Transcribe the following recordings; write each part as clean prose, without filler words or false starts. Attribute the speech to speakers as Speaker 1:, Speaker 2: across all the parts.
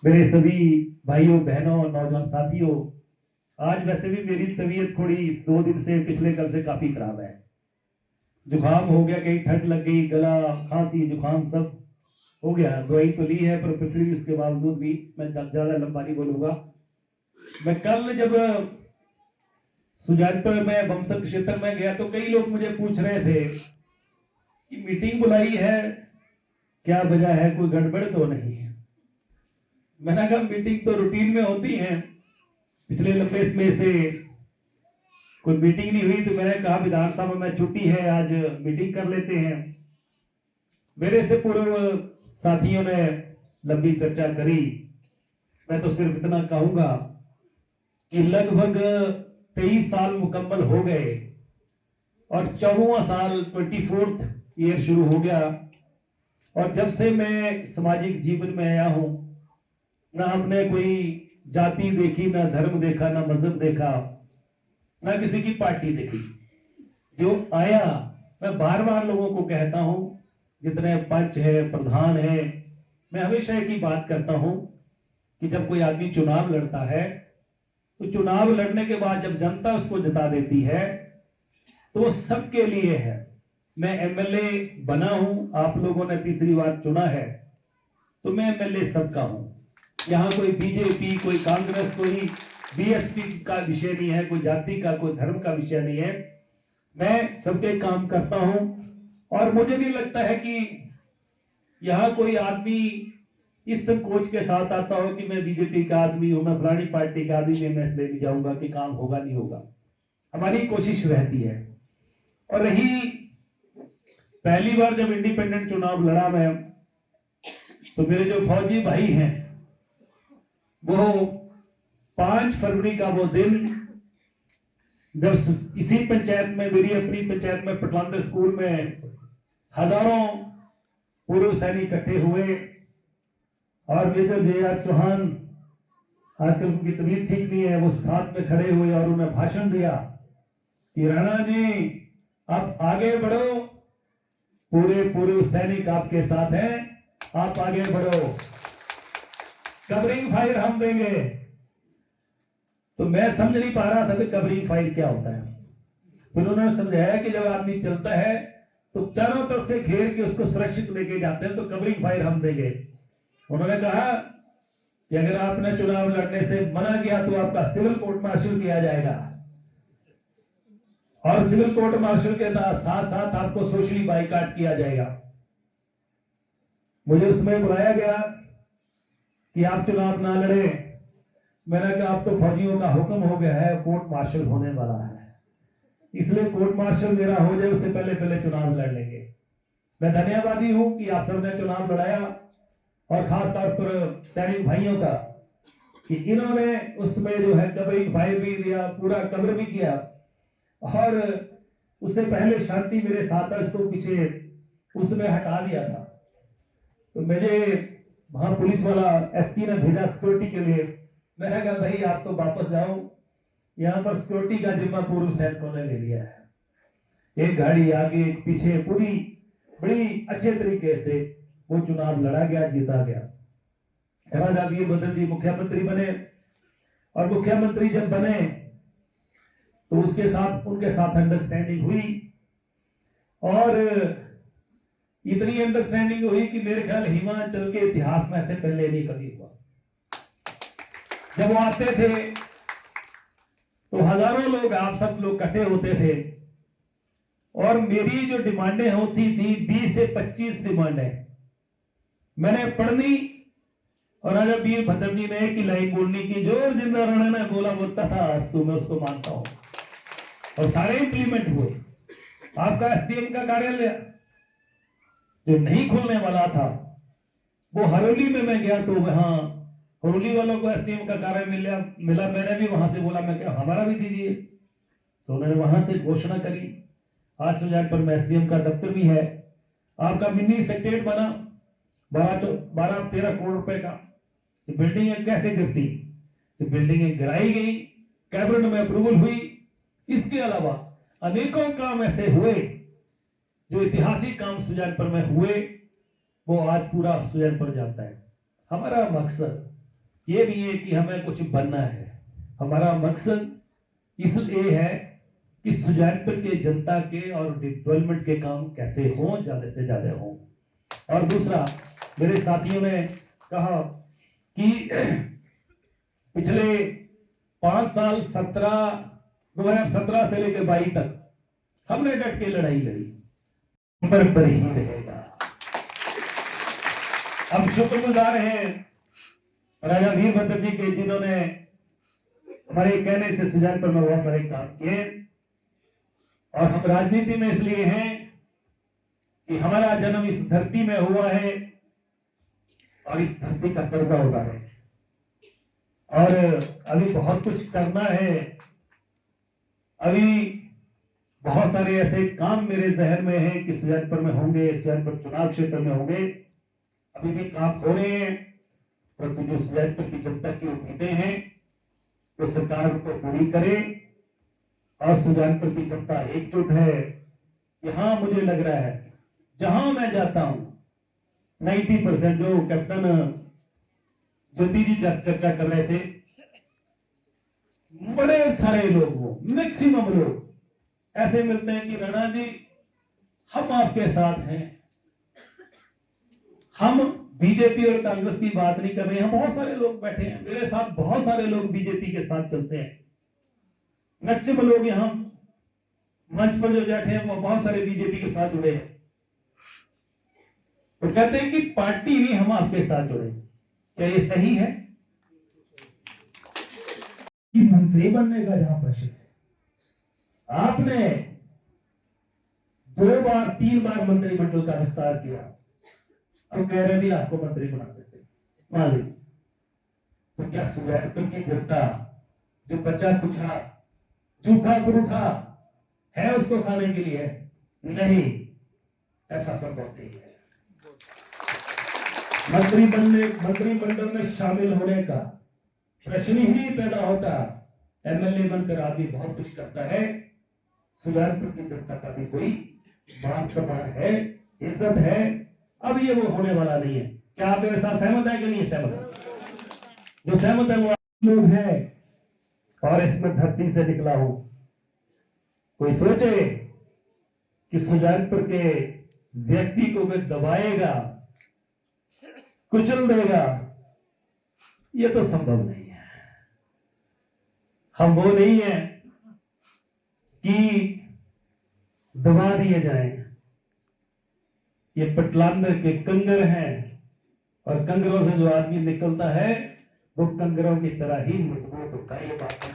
Speaker 1: मेरे सभी भाइयों बहनों और नौजवान साथियों, आज वैसे भी मेरी तबीयत थोड़ी 2 दिन से पिछले कल से काफी खराब है। जुकाम हो गया, कहीं ठंड लग गई, गला खांसी जुकाम सब हो गया। दवाई तो ली है पर फिर भी उसके बावजूद भी मैं ज्यादा लंबा नहीं बोलूंगा। मैं कल जब सुजानपुर में बमसर क्षेत्र में गया तो कई लोग मुझे पूछ रहे थे कि मीटिंग बुलाई है, क्या वजह है, कोई गड़बड़ तो नहीं है। मैंने कहा मीटिंग तो रूटीन में होती है, पिछले लंबे में से कोई मीटिंग नहीं हुई तो मैंने कहा विधानसभा में छुट्टी है, आज मीटिंग कर लेते हैं। मेरे से पूर्व साथियों ने लंबी चर्चा करी। मैं तो सिर्फ इतना कहूंगा कि लगभग 23 साल मुकम्मल हो गए और 14वां साल 24th ईयर शुरू हो गया। और जब से मैं सामाजिक जीवन में आया हूं, ना हमने कोई जाति देखी, ना धर्म देखा, ना मजहब देखा, ना किसी की पार्टी देखी। जो आया, मैं बार बार लोगों को कहता हूं, जितने पंच है, प्रधान है, मैं हमेशा एक ही बात करता हूं कि जब कोई आदमी चुनाव लड़ता है तो चुनाव लड़ने के बाद जब जनता उसको जिता देती है तो वो सबके लिए है। मैं एमएलए बना हूं, आप लोगों ने तीसरी बार चुना है, तो मैं एमएलए सबका हूं। यहाँ कोई बीजेपी, कोई कांग्रेस, कोई बीएसपी का विषय नहीं है, कोई जाति का, कोई धर्म का विषय नहीं है। मैं सबके काम करता हूं और मुझे नहीं लगता है कि यहाँ कोई आदमी इस संकोच के साथ आता हो कि मैं बीजेपी का आदमी हूं, मैं फलानी पार्टी का आदमी, मैं इसलिए नहीं जाऊंगा कि काम होगा नहीं होगा। हमारी कोशिश रहती है। और रही पहली बार जब इंडिपेंडेंट चुनाव लड़ा मैं, तो मेरे जो फौजी भाई हैं, वो 5 फरवरी का वो दिन जब इसी पंचायत में, मेरी अपनी पंचायत में पटलांदर स्कूल में हजारों पूर्व सैनिक इकट्ठे हुए और मेजर जे.आर. चौहान, आजकल उनकी तबीयत ठीक नहीं है, वो साथ में खड़े हुए और उन्हें भाषण दिया कि राणा जी आप आगे बढ़ो, पूरे पूर्व सैनिक आपके साथ हैं, आप आगे बढ़ो, कवरिंग फायर हम देंगे। तो मैं समझ नहीं पा रहा था कि कवरिंग फायर क्या होता है। फिर उन्होंने समझाया कि जब आदमी चलता है तो चारों तरफ से घेर के उसको सुरक्षित लेके जाते हैं, तो कवरिंग फायर हम देंगे। उन्होंने कहा कि अगर आपने चुनाव लड़ने से मना किया तो आपका सिविल कोर्ट मार्शल किया जाएगा और सिविल कोर्ट मार्शल के साथ साथ आपको सोशली बाइकाट किया जाएगा। मुझे उसमें बुलाया गया कि आप चुनाव ना लड़े। मैंने कहा अब तो फौजियों का हुक्म हो गया है, कोर्ट मार्शल होने वाला है, इसलिए कोर्ट मार्शल मेरा हो जाए उससे पहले पहले चुनाव लड़ लेंगे। मैं धन्यवादी हूं कि आप सबने चुनाव लड़ाया और खासतौर पर सैनिक भाइयों का कि इन्होंने उसमें जो है कवरिंग फायर भी दिया, पूरा कवर भी किया और उससे पहले शांति मेरे साथ है, उसको पीछे उसमें हटा दिया था। तो मुझे वहां पुलिस वाला एसपी ने भेजा सिक्योरिटी के लिए। मैंने कहा भाई आप तो वापस जाओ, यहाँ पर सिक्योरिटी का जिम्मा पूर्व सैनिकों ने ले लिया है। एक गाड़ी आगे एक पीछे, पूरी बड़ी अच्छे तरीके से वो चुनाव लड़ा गया, जीता गया। राजा वीरभद्र जी मुख्यमंत्री बने और मुख्यमंत्री जब बने तो उसके साथ उनके साथ अंडरस्टैंडिंग हुई और इतनी अंडरस्टैंडिंग हुई कि मेरे ख्याल हिमाचल के इतिहास में ऐसे पहले नहीं कभी हुआ। जब वो आते थे तो हजारों लोग, आप सब लोग इकट्ठे होते थे और मेरी जो डिमांडें होती थी 20 से 25 डिमांडें मैंने पढ़नी और राजा वीरभद्र जी ने एक ही लाइन बोलनी की, जो जिंदा राणा ने बोला बोलता था अस्तु, मैं उसको मानता हूं और सारे इंप्लीमेंट हुए। आपका एसडीएम का कार्यालय जो नहीं खुलने वाला था वो हरोली में मैं गया तो वहां हरोली वालों को एसडीएम का कार्य मिला। मैंने भी वहां से बोला मैं क्या हमारा भी दीजिए, तो उन्होंने वहां से घोषणा करी। आज सुजानपुर में एसडीएम का दफ्तर भी है। आपका मिनी सेक्रेटरीट बना 12-13 करोड़ रुपए का। बिल्डिंग कैसे गिरती, बिल्डिंग गिराई गई, कैबिनेट में अप्रूवल हुई। इसके अलावा अनेकों काम ऐसे हुए जो ऐतिहासिक काम सुजानपुर में हुए, वो आज पूरा सुजानपुर जानता है। हमारा मकसद ये भी है कि हमें कुछ बनना है। हमारा मकसद इसलिए है कि सुजानपुर के जनता के और डेवलपमेंट के काम कैसे हों, ज्यादा से ज्यादा हों। और दूसरा, मेरे साथियों ने कहा कि पिछले 5 साल 2017 से लेकर 22 तक हमने डट के लड़ाई लड़ी, पर ही रहेगा। हम शुक्रगुजार हैं राजा वीरभद्र जी के, जिन्होंने हमारे कहने से सुजानपुर में बहुत सारे काम किए। और हम राजनीति में इसलिए हैं कि हमारा जन्म इस धरती में हुआ है और इस धरती का कर्जा उतारे, और अभी बहुत कुछ करना है। अभी बहुत सारे ऐसे काम मेरे जहन में हैं कि सुजानपुर में होंगे, सुजानपुर चुनाव क्षेत्र में होंगे। अभी भी काम हो रहे हैं, परंतु जो सुजानपुर की जनता की उम्मीदें हैं तो सरकार उनको पूरी करे। और सुजानपुर की जनता एकजुट है। यहाँ मुझे लग रहा है जहां मैं जाता हूं 90% जो कैप्टन ज्योति जी चर्चा कर रहे थे, बड़े सारे लोग, वो मैक्सिमम लोग ऐसे मिलते हैं कि राणा जी हम आपके साथ हैं। हम बीजेपी और कांग्रेस की बात नहीं कर रहे हैं। बहुत सारे लोग बैठे हैं मेरे साथ, बहुत सारे लोग बीजेपी के साथ चलते हैं। मैक्सिमम लोग यहाँ मंच पर जो बैठे हैं वो बहुत सारे बीजेपी के साथ जुड़े हैं। तो कहते हैं कि पार्टी नहीं, हम आपके साथ जुड़े। क्या ये सही है कि मंत्री बनने का जहां प्रश्न है, आपने 2 बार 3 बार मंत्रिमंडल का विस्तार किया, तो कह रहे भी आपको मंत्री बना देते, मान लीजिए, तो क्या सुजानपुर की जनता जो बचा कुछा जूठा पुरूठा है उसको खाने के लिए? नहीं, ऐसा संभव नहीं है। मंत्रिमंडल में शामिल होने का प्रश्न ही नहीं पैदा होता। एमएलए बनकर आदमी बहुत कुछ करता है। सुजानपुर की जनता का भी कोई मान सम्मान है, इज्जत है। अब ये वो होने वाला नहीं है। क्या आप मेरे साथ सहमत है कि नहीं सहमत? जो सहमत है वो लोग हैं, और इसमें धरती से निकला हूं। कोई सोचे कि सुजानपुर के व्यक्ति को वे दबाएगा, कुचल देगा, ये तो संभव नहीं है। हम वो नहीं है कि दबा दिए जाएं। ये पटलांदर के कंगर हैं, और कंगरों से जो आदमी निकलता है वो कंगरों की तरह ही मजबूत होता है। ये बात है।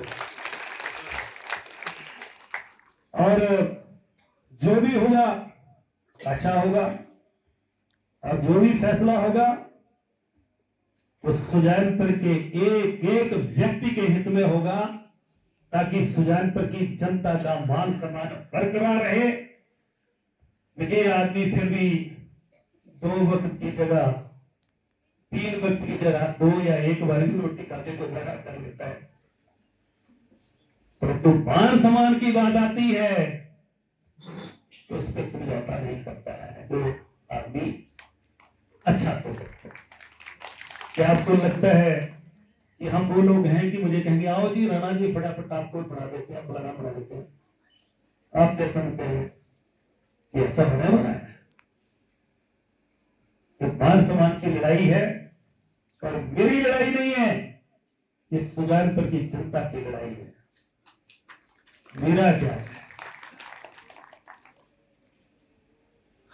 Speaker 1: और जो भी होगा अच्छा होगा, और जो भी फैसला होगा वो सुजानपुर के एक एक व्यक्ति के हित में होगा, ताकि सुजानपुर की जनता का मान सम्मान बरकरार रहे। देखिए, आदमी फिर भी 2 वक्त की जगह 3 वक्त की जगह 2 या 1 बार भी रोटी खाने को ज्यादा कर लेता है, परंतु मान सम्मान की बात आती है तो उस पर समझौता नहीं करता है जो आदमी अच्छा सोचता है। क्या आपको लगता है कि हम वो लोग हैं कि मुझे कहेंगे आओ जी राणा जी फटाफट आपको पढ़ा देते हैं, फलाना पढ़ा देते हैं? आप क्या समझते हैं कि ऐसा होने वाला है? तो मान सम्मान की लड़ाई है, और मेरी लड़ाई नहीं है, ये सुजानपुर की जनता की लड़ाई है। मेरा क्या है?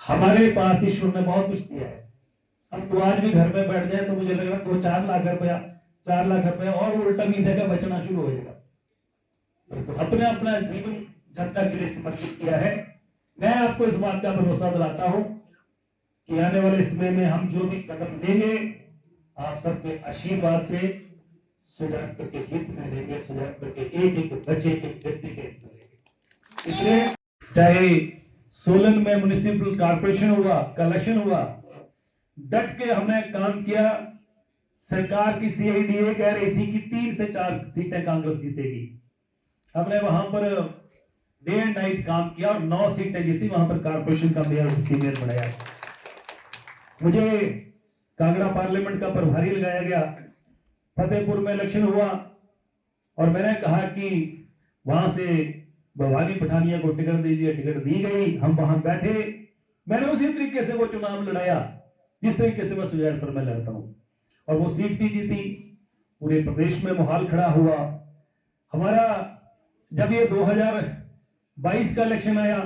Speaker 1: हमारे पास ईश्वर ने बहुत कुछ दिया है। हम तो आज भी घर में बैठ जाए तो मुझे लग रहा है 2-4 लाख रुपया, 4 लाख रुपया और उल्टा मीठे का बचना शुरू हो जाएगा। तो अपने अपना जीवन जनता के लिए समर्पित किया है। मैं आपको इस बात का भरोसा दिलाता हूं कि आने वाले समय में हम जो भी कदम लेंगे, आप सबके आशीर्वाद से सुजानपुर के हित में लेंगे, सुजानपुर के एक एक बच्चे के व्यक्ति के हित में लेंगे। इसलिए चाहे सोलन में म्युनिसिपल कॉर्पोरेशन हुआ, कलेक्शन हुआ, डट के हमने काम किया। सरकार की सीआईडीए कह रही थी कि 3 से 4 सीटें कांग्रेस जीतेगी। हमने वहां पर डे एंड नाइट काम किया और 9 सीटें जीती। वहां पर कॉर्पोरेशन का मेयर बनाया। मुझे कांगड़ा पार्लियामेंट का प्रभारी लगाया गया। फतेहपुर में इलेक्शन हुआ और मैंने कहा कि वहां से भवानी पठानिया को टिकट दीजिए, टिकट दी गई, हम वहां बैठे, मैंने उसी तरीके से वो चुनाव लड़ाया जिस तरीके से मैं सुजानपुर में लड़ता हूं और वो सीट भी जीती। पूरे प्रदेश में माहौल खड़ा हुआ हमारा। जब ये 2022 का इलेक्शन आया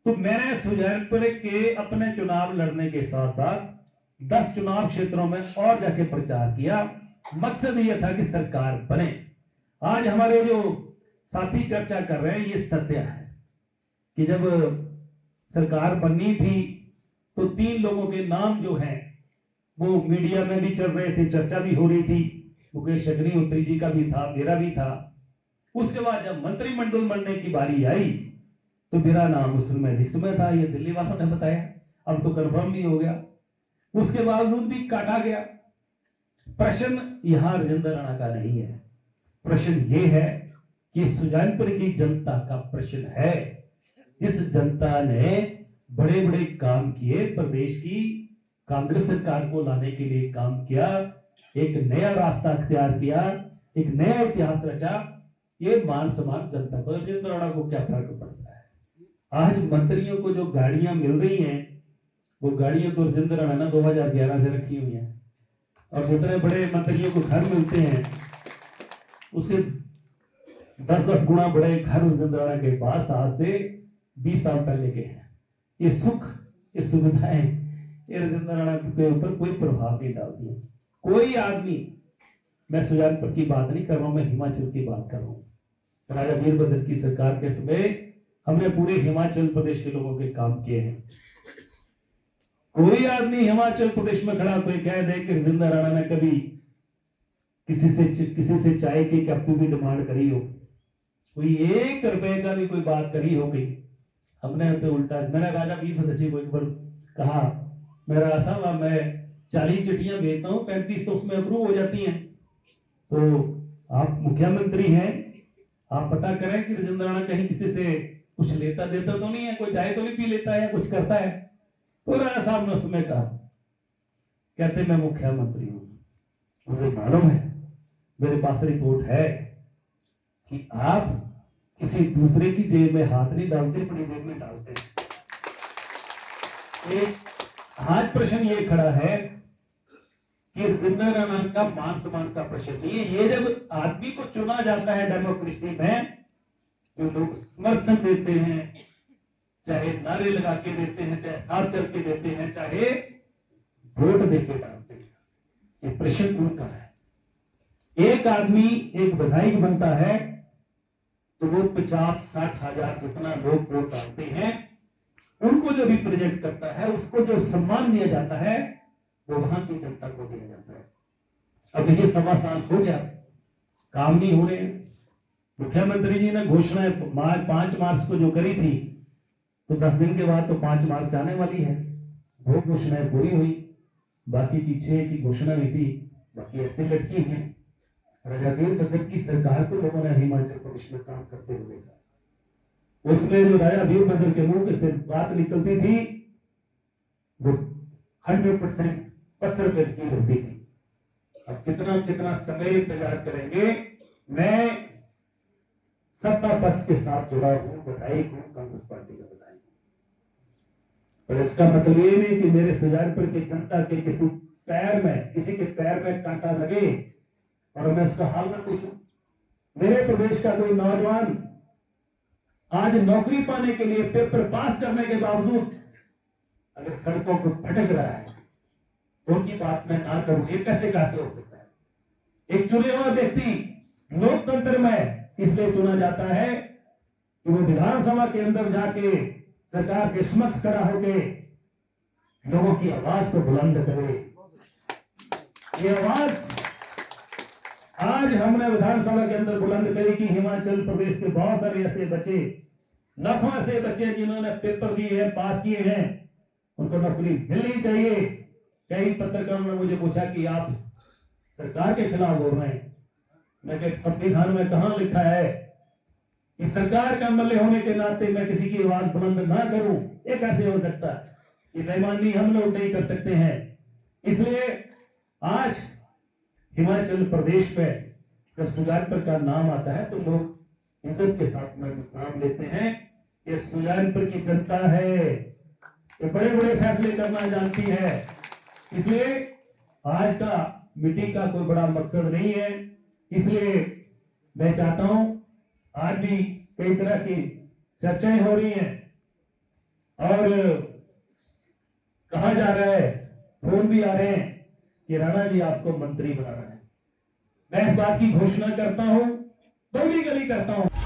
Speaker 1: तो मैंने सुजानपुर के अपने चुनाव लड़ने के साथ साथ 10 चुनाव क्षेत्रों में और जाके प्रचार किया। मकसद यह था कि सरकार बने। आज हमारे जो साथी चर्चा कर रहे हैं ये सत्य है कि जब सरकार बननी थी तो 3 लोगों के नाम जो हैं वो मीडिया में भी चल रहे थे, चर्चा भी हो रही थी। मुकेश अग्निहोत्री जी का भी था, मेरा भी था। उसके बाद जब मंत्रिमंडल बनने की बारी आई तो मेरा नाम उसमें लिस्ट में था, ये दिल्ली वालों ने बताया, अब तो कंफर्म भी हो गया। उसके बावजूद भी काटा गया। प्रश्न यहां राजेंद्र राणा का नहीं है, प्रश्न ये है कि सुजानपुर की जनता का प्रश्न है। जिस जनता ने बड़े बड़े काम किए, प्रदेश की कांग्रेस सरकार को लाने के लिए काम किया, एक नया रास्ता अख्तियार किया, एक नया इतिहास रचा, ये मान सम्मान जनता को, राजेंद्र राणा को क्या फर्क पड़ता है। आज मंत्रियों को जो गाड़ियां मिल रही हैं वो गाड़ियां तो राजेंद्र राणा ने 2011 से रखी हुई हैं और जितने बड़े मंत्रियों को घर मिलते हैं उससे 10-10 गुना बड़े घर राजेंद्र राणा के पास आज से 20 साल पहले के हैं। ये सुख, ये सुविधाएं ये राजेंद्र राणा के ऊपर कोई प्रभाव नहीं डालती है। कोई आदमी, मैं सुजानपुर की बात नहीं कर रहा हूं, मैं हिमाचल की बात कर रहा हूं। राजा वीरभद्र की सरकार के समय हमने पूरे हिमाचल प्रदेश के लोगों के काम किए हैं। कोई आदमी हिमाचल प्रदेश में खड़ा कोई कह दे कि राजेंद्र राणा ने कभी किसी से चाय की कप की डिमांड करी हो, कोई 1 रुपए का भी कोई बात करी हो गई, हमने तो उल्टा, मैंने राजा वीरभद्र जी को एक बार कहा, मेरा ऐसा मैं 40 चिट्ठियां भेजता हूं, 35 तो उसमें अप्रूव हो जाती हैं, तो आप मुख्यमंत्री हैं, आप पता करें कि राजेंद्र राणा कहीं किसी से कुछ लेता देता तो नहीं है, कोई चाय तो नहीं पी लेता है या कुछ करता है। तो राणा साहब ने उसमें कहा, कहते मैं मुख्यमंत्री हूं, मुझे मालूम है, मेरे पास रिपोर्ट है कि आप किसी दूसरे की जेब में हाथ नहीं डालते, अपनी जेब में डालते। आज प्रश्न ये खड़ा है कि राजेंद्र राणा का मान सम्मान का प्रश्न नहीं है। ये जब आदमी को चुना जाता है डेमोक्रेसी में, जो लोग समर्थन देते हैं, चाहे नारे लगा के देते हैं, चाहे साथ चल के देते हैं, चाहे वोट देके डालते हैं, ये प्रश्न उनका है। एक आदमी एक विधायक बनता है तो वो 50-60 हजार जितना लोग वोट डालते हैं, उनको जो भी प्रोजेक्ट करता है, उसको जो सम्मान दिया जाता है वो वहां की जनता को दिया जाता है। अब ये 1.25 साल हो गया, काम नहीं हो रहे। मुख्यमंत्री जी ने घोषणा 5 मार्च को जो करी थी, तो 10 दिन के बाद तो 5 मार्च आने वाली है, वो घोषणाएं पूरी हुई, बाकी की 6 की घोषणा हुई थी, बाकी ऐसे लटकी हैं। राजा वीरभद्र की सरकार को लोगों ने हिमाचल प्रदेश में काम करते हुए देखा। उसमें जो राजा वीरभद्र के मुंह से बात निकलती थी वो 100% पत्थर पे लकीर होती थी। अब कितना समय इंतजार करेंगे। मैं सत्ता पक्ष के साथ जुड़ा हूं, विधायक हूं, कांग्रेस पार्टी का विधायक हूं, पर इसका मतलब ये नहीं कि मेरे सुजानपुर की जनता के किसी के पैर में कांटा लगे और मैं उसका हाल में पूछूं। मेरे प्रदेश का कोई नौजवान आज नौकरी पाने के लिए पेपर पास करने के बावजूद अगर सड़कों को भटक रहा है तो उनकी बात मैं ना करूं, ये कैसे हो सकता है। एक चुने हुआ व्यक्ति लोकतंत्र में इसलिए चुना जाता है कि वो विधानसभा के अंदर जाके सरकार के समक्ष खड़ा होके लोगों की आवाज को बुलंद करे। ये आवाज आज हमने विधानसभा के अंदर बुलंद करी कि हिमाचल प्रदेश के बहुत सारे ऐसे बच्चे, लाखों ऐसे बच्चे जिन्होंने पेपर दिए हैं, पास किए हैं, उनको नौकरी मिलनी चाहिए। कई पत्रकारों ने मुझे पूछा कि आप सरकार के खिलाफ बोल रहे हैं। मैं कहता संविधान में कहां लिखा है कि सरकार का एमएलए होने के नाते मैं किसी की आवाज बुलंद ना करूं? ये कैसे हो सकता है? ये बेईमानी हम लोग नहीं कर सकते हैं। इसलिए आज हिमाचल प्रदेश में जब सुजानपुर का नाम आता है तो लोग इज्जत के साथ में नाम लेते हैं। ये सुजानपुर की जनता है, ये बड़े बड़े फैसले करना जानती है। इसलिए आज का मीटिंग का कोई बड़ा मकसद नहीं है। इसलिए मैं चाहता हूं, आज भी कई तरह की चर्चाएं हो रही हैं और कहा जा रहा है, फोन भी आ रहे हैं कि राणा जी आपको मंत्री बनाना है। मैं इस बात की घोषणा करता हूं, बड़ी गली करता हूं।